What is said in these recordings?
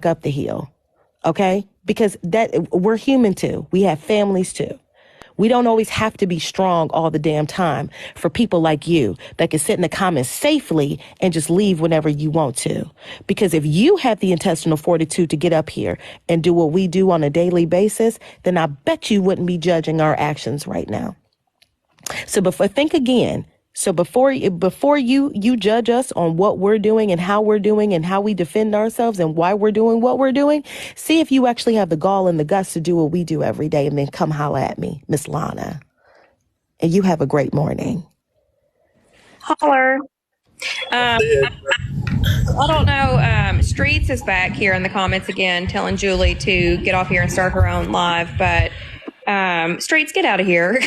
up the hill. Okay? Because we're human too. We have families too. We don't always have to be strong all the damn time for people like you that can sit in the comments safely and just leave whenever you want to. Because if you have the intestinal fortitude to get up here and do what we do on a daily basis, then I bet you wouldn't be judging our actions right now. So think again. So before you judge us on what we're doing and how we defend ourselves and why we're doing what we're doing, see if you actually have the gall and the guts to do what we do every day, and then come holla at me, Miss Lana. And you have a great morning. Holler. I don't know. Streets is back here in the comments again, telling Julie to get off here and start her own live. But Streets, get out of here.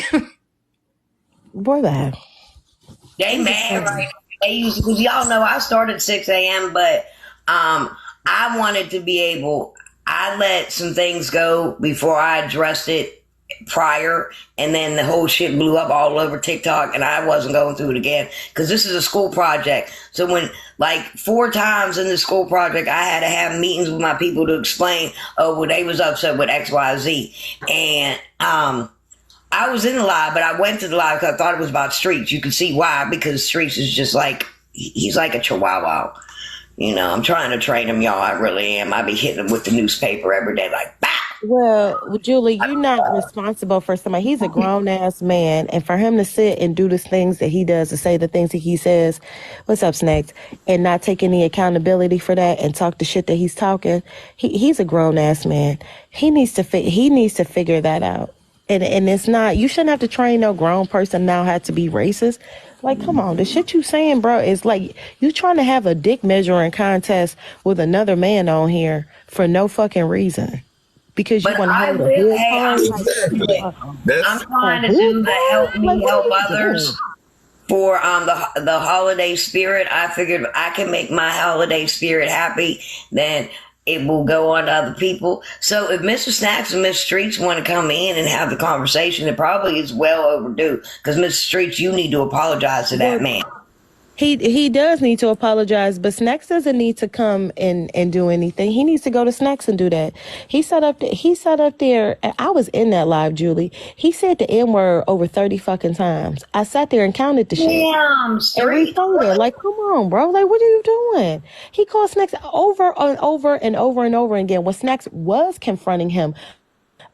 Boy, that. They mad right now. Because y'all know I started at 6 a.m., but I wanted to be able, I let some things go before I addressed it prior, and then the whole shit blew up all over TikTok, and I wasn't going through it again because this is a school project. So when, like, 4 times in the school project, I had to have meetings with my people to explain, well, they was upset with X, Y, Z. And, I was in the live, but I went to the live because I thought it was about Streets. You can see why, because Streets is just like, he's like a chihuahua. You know, I'm trying to train him, y'all. I really am. I be hitting him with the newspaper every day, like, bah! Well, Julie, you're not responsible for somebody. He's a grown-ass man, and for him to sit and do the things that he does, to say the things that he says, what's up, Snakes, and not take any accountability for that and talk the shit that he's talking, he's a grown-ass man. He needs to figure that out. And it's not, you shouldn't have to train no grown person now how to be racist. Like, come on, the shit you saying, bro, is like you trying to have a dick measuring contest with another man on here for no fucking reason. Because you want to hold a good I'm trying to do the help me help others for the holiday spirit. I figured I can make my holiday spirit happy, then it will go on to other people. So if Mr. Snacks and Miss Streets want to come in and have the conversation, it probably is well overdue. Because Mr. Streets, you need to apologize to that man. He does need to apologize, but Snacks doesn't need to come and do anything. He needs to go to Snacks and do that. He sat up there. I was in that live, Julie. He said the N-word over 30 fucking times. I sat there and counted the shit. Damn, Street. Like, come on, bro. Like, what are you doing? He called Snacks over and over and over and over again when Snacks was confronting him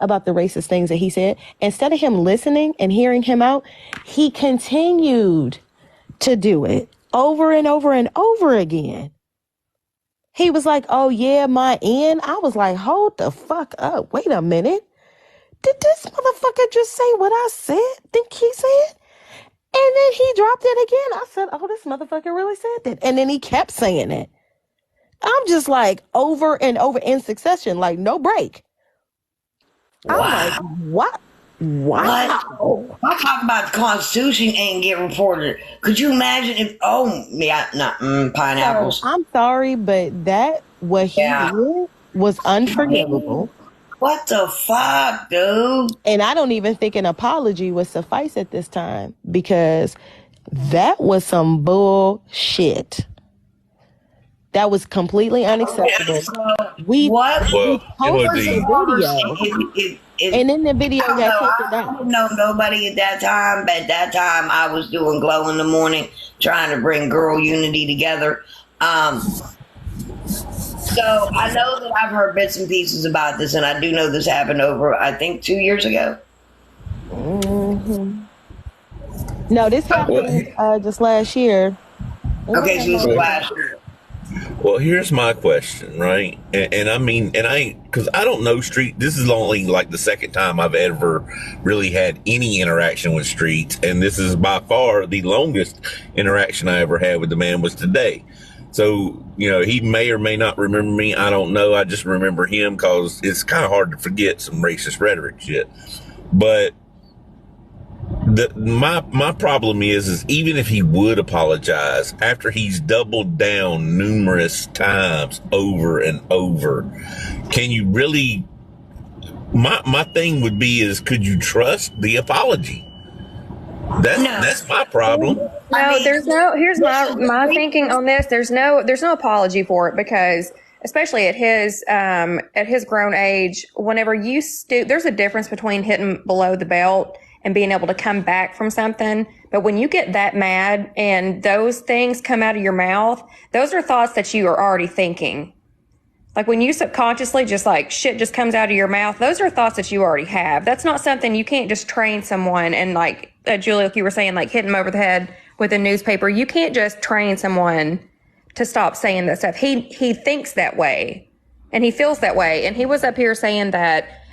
about the racist things that he said. Instead of him listening and hearing him out, he continued to do it over and over and over again. He was like, oh yeah, my N. I was like, hold the fuck up. Wait a minute. Did this motherfucker just say what I said? Think he said? And then he dropped it again. I said, oh, this motherfucker really said that. And then he kept saying it. I'm just like over and over in succession, like no break. Wow. I'm like, what? Wow. I talk about the Constitution and get reported. Could you imagine if, pineapples. So, I'm sorry, but what he did was unforgivable. What the fuck, dude? And I don't even think an apology would suffice at this time because that was some bullshit. That was completely unacceptable. We posted the video. And in the video got taken down. I didn't know nobody at that time, but at that time I was doing Glow in the Morning, trying to bring girl unity together. So I know that I've heard bits and pieces about this, and I do know this happened over, I think, 2 years ago. Mm-hmm. No, this happened just last year. Okay, so this was last year. Well, here's my question, right? And I mean, because I don't know Street. This is only like the second time I've ever really had any interaction with Streets. And this is by far the longest interaction I ever had with the man was today. So, you know, he may or may not remember me. I don't know. I just remember him because it's kind of hard to forget some racist rhetoric shit. But my problem is even if he would apologize after he's doubled down numerous times over and over, can you really, my thing would be is, could you trust the apology? That's my problem. No, here's my thinking on this. There's no apology for it because especially at his grown age, whenever you there's a difference between hitting below the belt and being able to come back from something. But when you get that mad and those things come out of your mouth, those are thoughts that you are already thinking. Like when you subconsciously just like shit just comes out of your mouth, those are thoughts that you already have. That's not something you can't just train someone and like, Julie, like you were saying, like hit them over the head with a newspaper. You can't just train someone to stop saying that stuff. He thinks that way and he feels that way. And he was up here saying that